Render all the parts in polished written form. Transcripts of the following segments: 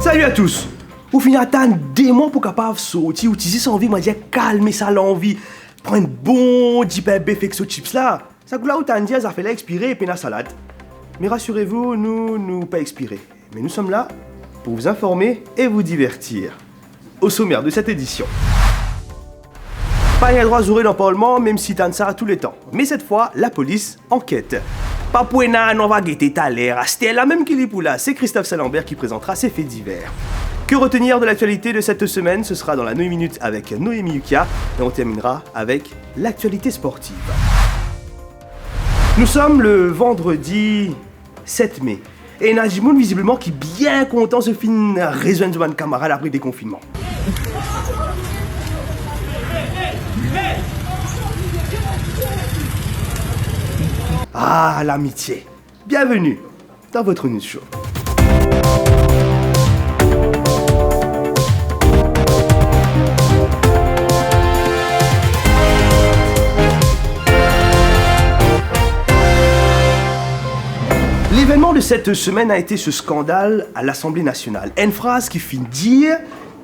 Salut à tous. Ou finir attendre des mois pour capable sortir ou utiliser son envie, moi dire calmer ça l'envie. Prendre bon petit bébé fait que ce chips là. Ça coule là où t'as dit ça fait là expirer et puis la salade. Mais rassurez-vous, nous pas expirer. Mais nous sommes là pour vous informer et vous divertir. Au sommaire de cette édition. Pas y a droit à dans le Parlement, même si t'as ça à tous les temps. Mais cette fois, la police enquête. Pas pour on va guetter ta l'air. C'était la même qu'il est pour là. C'est Christophe Salambert qui présentera ses faits divers. Que retenir de l'actualité de cette semaine? Ce sera dans la Noémie Minute avec Noémie Yukia. Et on terminera avec l'actualité sportive. Nous sommes le vendredi 7 mai. Et Najimoun, visiblement, qui est bien content ce film résoudre de mon camarade après le déconfinement. Ah, l'amitié. Bienvenue dans votre news show. L'événement de cette semaine a été ce scandale à l'Assemblée nationale. Une phrase qui finit dire,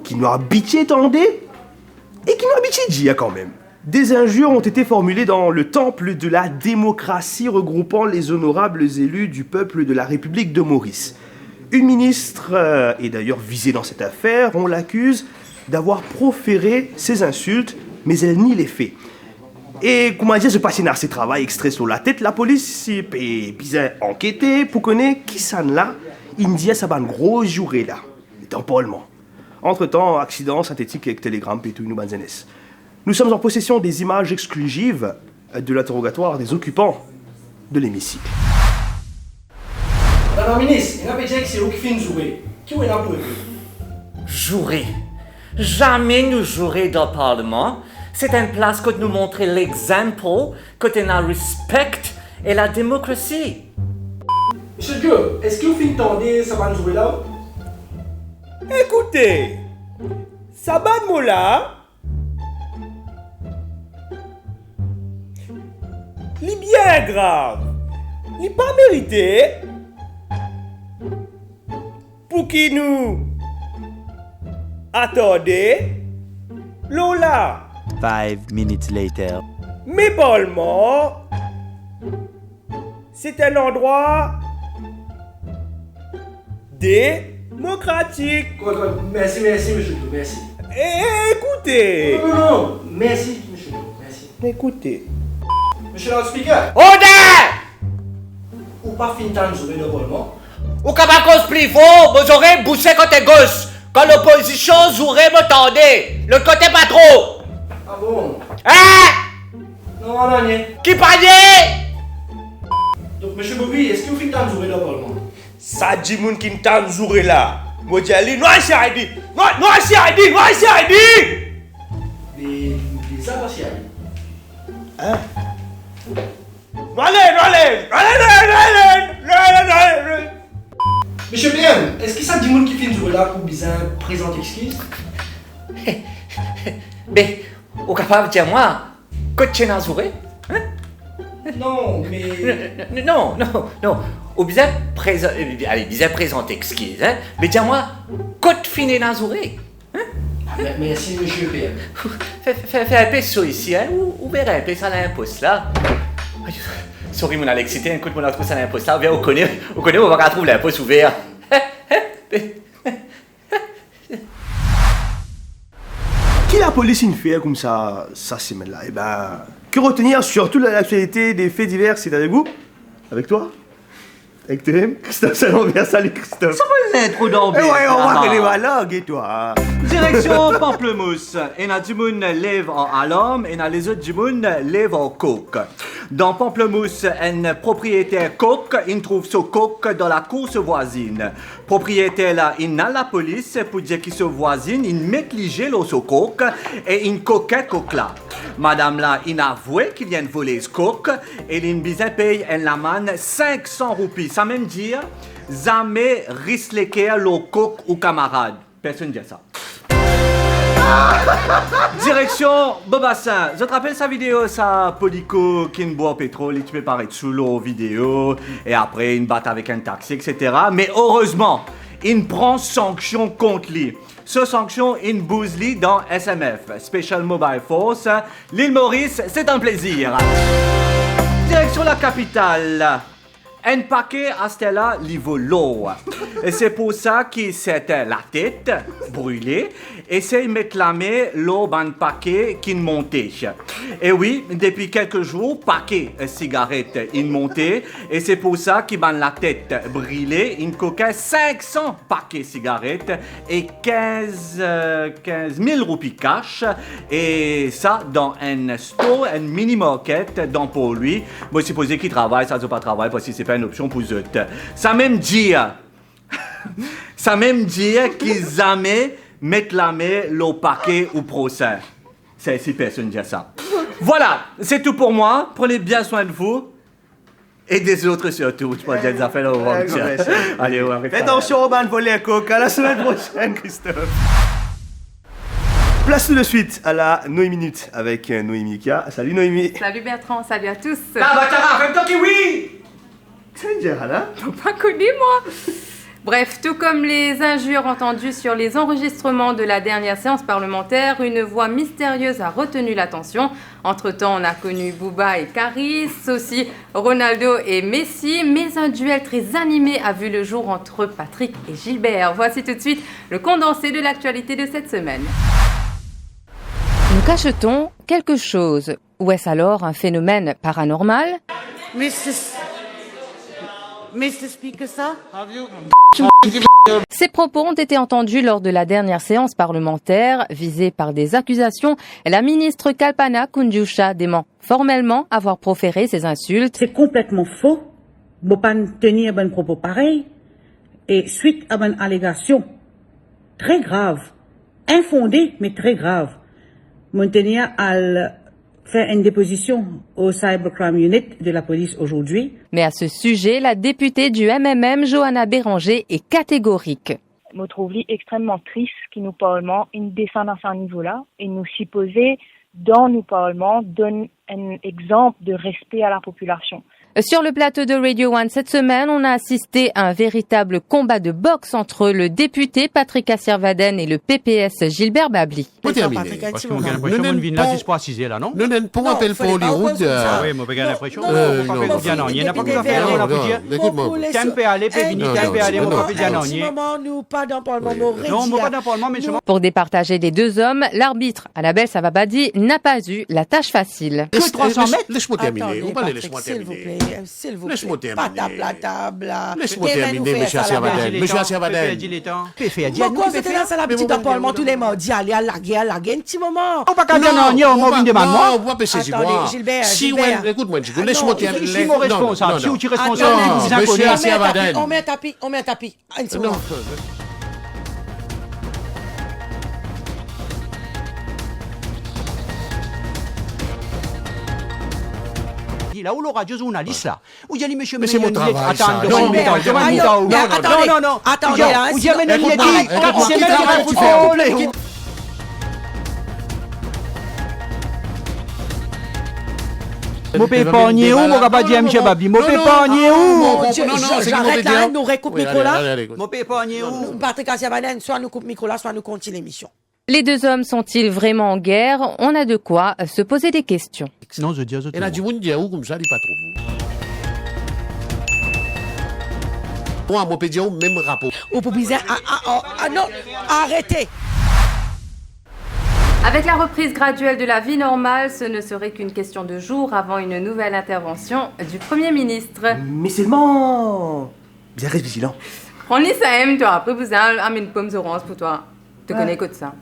qui nous a habitué attendez, et qui nous a habitué dire quand même. Des injures ont été formulées dans le temple de la démocratie regroupant les honorables élus du peuple de la République de Maurice. Une ministre est d'ailleurs visée dans cette affaire. On l'accuse d'avoir proféré ces insultes, mais elle nie les faits. Et comment dire, je passe dans ce travail extrait sur la tête, la police est bien enquêtée pour connaître qui ça là. India, ça va un gros jour là, dans le Parlement. Entre-temps, accident synthétique avec Telegram et tout, nous banzenes. Nous sommes en possession des images exclusives de l'interrogatoire des occupants de l'hémicycle. Madame la ministre, il y a un que c'est vous qui finit de jouer. Qui est là pour vous? Jouer. Jamais nous jouer dans le Parlement. C'est une place que nous montre l'exemple, que nous a respect et la démocratie. Monsieur Dieu, est-ce que vous finissez d'entendre ça va nous jouer là? Écoutez, ça va de moula. Li bien grave. Li pas mérité. Pour qui nous attendez Lola. 5 minutes later. Mais Parlement, c'est un endroit démocratique. Merci, monsieur Dieu, merci. Écoutez. Non, merci, monsieur Dieu, merci. Écoutez. Monsieur le speaker, Order! ou pas fini de jouer dans le Parlement? Ou capable plus fort, vous aurez bouché côté gauche. Quand l'opposition jouerait, me tendez. Le côté pas trop. Ah bon? Hein? Non, non, non. Qui panier? Donc, monsieur Bobby, est-ce que vous finissez de jouer dans le Parlement? Ça dit moun qui n't'en joué là. Moi j'ai dit non c'est Heidi. Non c'est Heidi, non c'est Heidi. Les avanciers. Hein? Allez. Monsieur BM, est-ce que ça dit monde qui finit de jouer là pour bien présenter excuse? Mais, ou capable de dire moi, que tu as joué? Hein? Non, mais... Non. Ou bien présente excuse, hein? Mais dis-moi, que tu finis dans jouer? Merci, monsieur BM. Fais un peu ça ici, hein? Ou verrez un peu ça à l'imposte là. Sorry, mon Alexité, un coup de mon autre ça à l'imposte là. On connaît, on va retrouver l'imposte ouvert. Qui la police une fait comme ça semaine-là? Eh ben, que retenir surtout l'actualité des faits divers, c'est avec vous? Avec toi? Avec Térém? Christophe Salambert, salut Christophe. Ça peut l'être d'emblée. Ouais, on va que les malades, et toi? Direction Pamplemousse. Et na du moun lève en alum et na les autres du moun lève en coke. Dans Pamplemousse, un propriétaire coke, il trouve ce coke dans la course voisine. Propriétaire là, il a la police pour dire qu'il se voisine, il met ligé le ce coke et il coquette coke là. Madame là, il a avoué qu'il vient de voler ce coke et il bizarre paye un laman 500 roupies. Ça même dire, jamais risquer le coke ou camarade. Personne ne dit ça. Direction Bobassin. Je te rappelle sa vidéo, ça Polico qui ne boit pétrole, et tu peux paraître sous l'eau vidéo, et après une batte avec un taxi, etc. Mais heureusement, il prend sanction contre lui. Ce sanction, il bouse lui dans SMF, Special Mobile Force. L'île Maurice, c'est un plaisir. Direction la capitale. Un paquet à Stella Livolo. Et c'est pour ça qu'il s'est la tête brûlée et c'est mettre la main l'eau dans paquet qui montait. Et oui, depuis quelques jours, paquet cigarette il montait et c'est pour ça qu'il a la tête brûlée. Il coquait 500 paquets cigarettes et 15 000 roupies cash. Et ça dans un store, un mini market dans pour lui. Moi, je suppose qu'il travaille, ça ne doit pas travailler parce que c'est pas une option pour eux. Ça même dit qu'ils jamais mettent la main le paquet au procès. C'est si personne dit ça. Voilà, c'est tout pour moi. Prenez bien soin de vous. Et des autres surtout. Je pense qu'il y a des affaires au revoir. Allez, on va Fais attention aux bandes volées à coke. À la semaine prochaine, Christophe. Place tout de suite à la Noémie Minute avec Noémie Mika. Salut Noémie. Salut Bertrand, salut à tous. oui. C'est Gérald, hein? Pas connu moi. Bref, tout comme les injures entendues sur les enregistrements de la dernière séance parlementaire, une voix mystérieuse a retenu l'attention. Entre-temps, on a connu Booba et Caris, aussi Ronaldo et Messi, mais un duel très animé a vu le jour entre Patrick et Gilbert. Voici tout de suite le condensé de l'actualité de cette semaine. Nous cache-t-on quelque chose? Ou est-ce alors un phénomène paranormal? Mr. Speaker, sir? Ces propos ont été entendus lors de la dernière séance parlementaire. Visée par des accusations, la ministre Kalpana Kunjusha dément formellement avoir proféré ces insultes. C'est complètement faux. Je ne peux pas tenir un propos pareil. Et suite à une allégation très grave, infondée, mais très grave, je tenir à faire une déposition au Cybercrime Unit de la police aujourd'hui. Mais à ce sujet, la députée du MMM, Johanna Béranger, est catégorique. Je trouve extrêmement triste que nos parlements descendent à ce niveau-là et nous supposer dans nos parlements donnent un exemple de respect à la population. Sur le plateau de Radio One cette semaine, on a assisté à un véritable combat de boxe entre le député Patrick Assirvaden et le PPS Gilbert Babli. Pas terminé. Parce qu'on a l'impression qu'on vient là, c'est pas assisé là, non? Non, non, pour rappel pour Hollywood. Oui, mais on a l'impression. Non, il n'y en a pas que faire, on l'a pu dire. Tempe aller, Pévini, tempe aller, on va dire non. Nous pas dans le Parlement, non, pas dans le Parlement, mais seulement. Pour départager les deux hommes, l'arbitre, Annabelle Savabadi, n'a pas eu la tâche facile. Que 300 mètres? Laisse-moi terminer. Vous parlez, laisse-moi terminer. S'il vous plaît. Laisse-moi terminer. Pas tape la table. Laisse-moi terminer, monsieur Assirvaden. Monsieur Assirvaden. Pourquoi c'était là, c'est la petite dans le Parlement tous les mardis, aller à la guerre, un petit moment. On va pas dire non, on va demander moi. Non, on va pas saisir moi. Si, écoute-moi, écoute-moi terminer. Je suis mon responsable. Si tu es responsable, vous monsieur Assirvaden. On met un tapis. Un petit moment. Là où le radio journaliste là, où il y a les messieurs. Mais c'est mon travail. Attends, non, attendez là. Où il y a Ménelier, 4 semaines de football. Mon pépannier où, mon rabadier, M. Babli? Mon pépannier où? J'arrête là, nous récoupe Nicolas. Mon pépannier où? Patrick Assirvaden, soit nous coupe Nicolas, soit nous continue l'émission. Les deux hommes sont-ils vraiment en guerre? On a de quoi se poser des questions. Non, je dis. Et là, du monde dit où comme ça, il pas trop. Moi, mon pédion, même rapport. Ou pour bizarre, non, arrêtez. Avec la reprise graduelle de la vie normale, ce ne serait qu'une question de jours avant une nouvelle intervention du Premier ministre. Mais seulement... Bien, reste vigilant. Prends les SAM, toi. Après, vous avez une pomme orange pour toi. Tu te connais que de ça.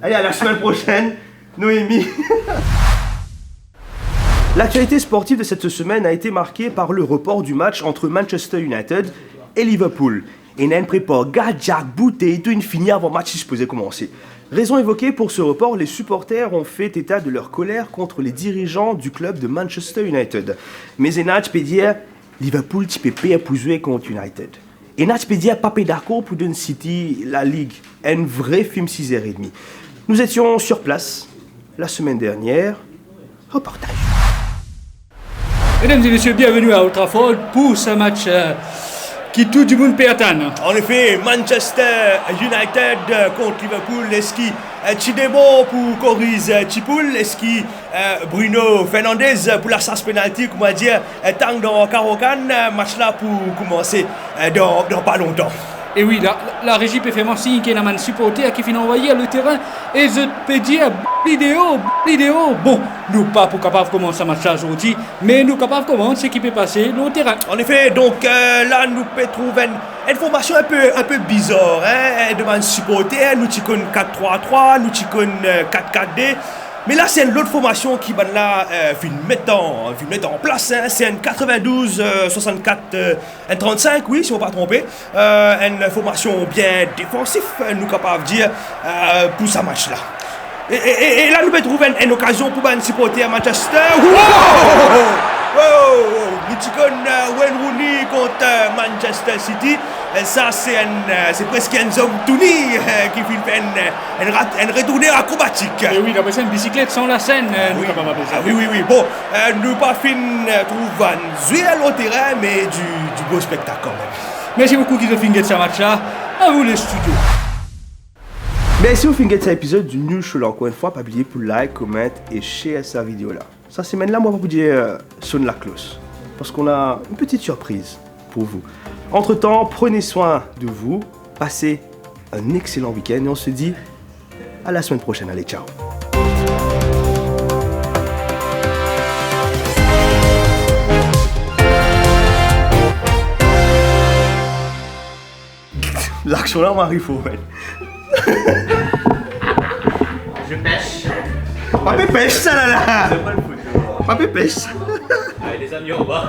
Allez, à la semaine prochaine, Noémie. L'actualité sportive de cette semaine a été marquée par le report du match entre Manchester United et Liverpool. Et Nain prépare Gadjak Bouté d'une finie avant le match supposé commencer. Raison évoquée pour ce report, les supporters ont fait état de leur colère contre les dirigeants du club de Manchester United. Mais Enach peut dire Liverpool tu peux payer pour jouer contre United. Enach peut dire pas d'accord pour donner City la Ligue. Un vrai film 6h30. Nous étions sur place la semaine dernière. Reportage. Mesdames et messieurs, bienvenue à Old Trafford pour ce match qui tout du monde perd. En effet, Manchester United contre Liverpool, est-ce qui Chidebo pour Coris Chipoul, est-ce qui Bruno Fernandes pour la sas penalty, comment dire, tant dans Carocan, match là pour commencer dans pas longtemps. Et oui, la régie peut faire signe qu'il y a un supporter qui finit envoyer le terrain et je peux dire vidéo. Bon, nous pas pour capable commencer à match aujourd'hui, mais nous capable comment ce qui peut passer le terrain. En effet, donc là nous peut trouver une information un peu bizarre, hein, de un supporter, nous t'y connaissons 4-3-3, nous t'y connaissons 4-4-2. Mais là, c'est une autre formation qui va là mettre en place. Hein. C'est une 92-64-35, oui, si on ne va pas tromper. Une formation bien défensive, nous capables de dire, pour ce match-là. Et là, nous pouvons trouver une occasion pour un supporter à Manchester. Nous avons Wayne Rooney contre Manchester City. Ça, c'est presque un homme tourné qui fait une retournée acrobatique. Et oui, c'est une bicyclette sans la scène. Oui. Oui. Bon, nous pas fin trouver un duel au terrain, mais du beau spectacle quand même. Merci beaucoup qui ont fini de ce match-là. À vous les studios. Merci au fin de cet épisode du New Show. Encore une fois, pas oublier pour like, comment et share cette vidéo-là. Ça, c'est maintenant, moi, vous dire sonne la cloche. Parce qu'on a une petite surprise pour vous. Entre-temps, prenez soin de vous, passez un excellent week-end et on se dit à la semaine prochaine. Allez, ciao. L'action là m'arrive faux, mec. Je pêche. Papé pêche ça là. Papé pêche. Allez les amis, au bas.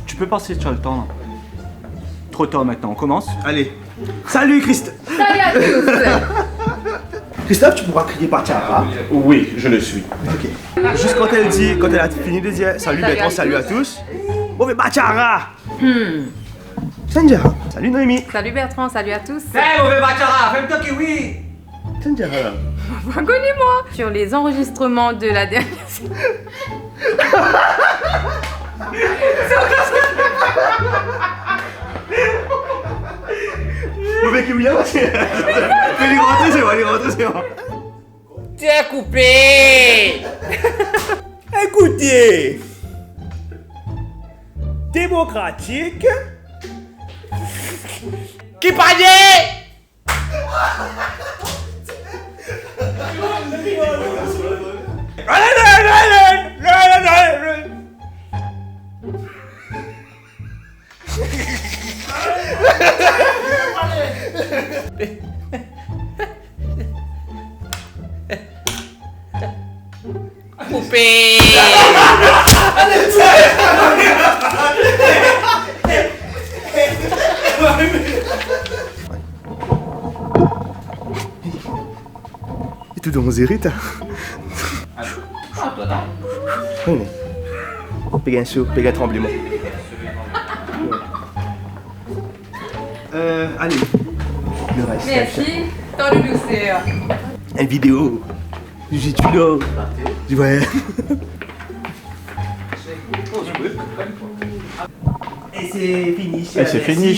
Tu peux passer sur le temps là. Trop tard maintenant, on commence. Allez. Salut Christophe. Salut à tous. Christophe, tu pourras crier Bachara. Oui, je le suis. Ok. Juste quand elle a fini de dire salut Bertrand, salut à tous. Oh mais Bachara. Sanjara. Salut Noémie. Salut Bertrand, salut à tous. Hey, mauvais Bachara, fais-moi qui oui. Sanjara. Reconnais-moi. Sur les enregistrements de la dernière séance. Mauvais qui William. Il est rentré, c'est bon. T'es coupé. Écoutez. Démocratique. Qui parlait? Coupé. Et tout dans mon zérite. Oui. Pega un saut, pega un tremblement. Allez. Le reste. Merci. Tant de douceur. Une vidéo. J'ai du l'or. Ouais. Et c'est fini. Et c'est fini.